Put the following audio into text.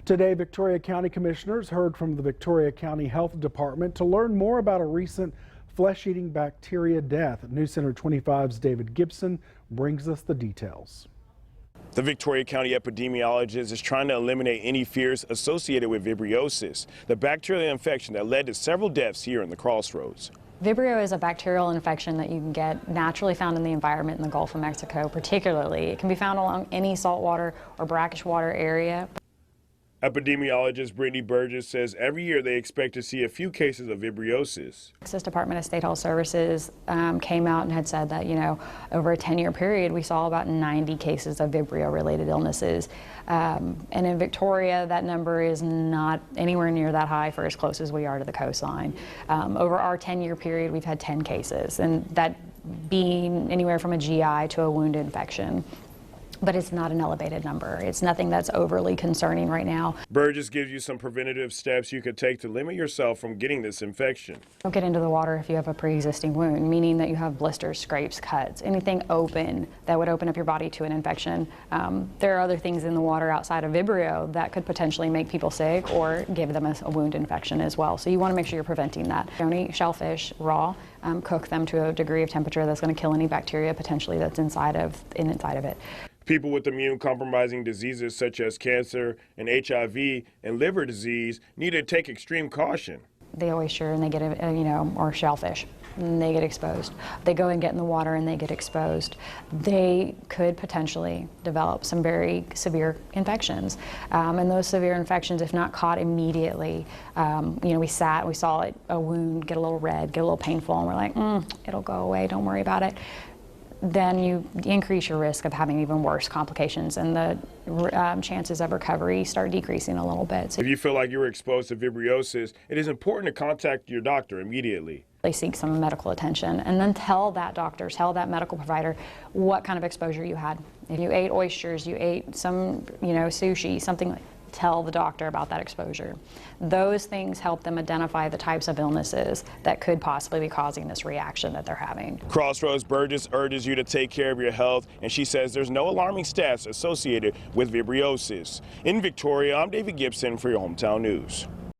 Today, Victoria County Commissioners heard from the Victoria County Health Department to learn more about a recent flesh-eating bacteria death. News Center 25's David Gibson brings us the details. The Victoria County epidemiologist is trying to eliminate any fears associated with Vibriosis, the bacterial infection that led to several deaths here in the Crossroads. Vibrio is a bacterial infection that you can get naturally found in the environment in the Gulf of Mexico, particularly. It can be found along any saltwater or brackish water area. Epidemiologist Brittany Burgess says every year they expect to see a few cases of Vibriosis. Texas Department of State Health Services came out and had said that, over a 10-year period, we saw about 90 cases of Vibrio-related illnesses. And in Victoria, that number is not anywhere near that high for as close as we are to the coastline. Over our 10-year period, we've had 10 cases, and that being anywhere from a GI to a wound infection. But it's not an elevated number. It's nothing that's overly concerning right now. Burgess gives you some preventative steps you could take to limit yourself from getting this infection. Don't get into the water if you have a pre-existing wound, meaning that you have blisters, scrapes, cuts, anything open that would open up your body to an infection. There are other things in the water outside of Vibrio that could potentially make people sick or give them a wound infection as well. So you want to make sure you're preventing that. Don't eat shellfish raw. Cook them to a degree of temperature that's going to kill any bacteria potentially that's inside of it. People with immune-compromising diseases such as cancer and HIV and liver disease need to take extreme caution. The oyster and they get, or shellfish, and they get exposed. They go and get in the water and they get exposed. They could potentially develop some very severe infections. And those severe infections, if not caught immediately, we saw a wound get a little red, get a little painful, and we're like, it'll go away, don't worry about it. Then you increase your risk of having even worse complications, and the chances of recovery start decreasing a little bit. If you feel like you were exposed to Vibriosis, it is important to contact your doctor immediately. They seek some medical attention, and then tell that doctor, tell that medical provider what kind of exposure you had. If you ate oysters, you ate some, sushi, something like. Tell the doctor about that exposure. Those things help them identify the types of illnesses that could possibly be causing this reaction that they're having. Crossroads Burgess urges you to take care of your health, and she says there's no alarming stats associated with Vibriosis. In Victoria, I'm David Gibson for your Hometown News.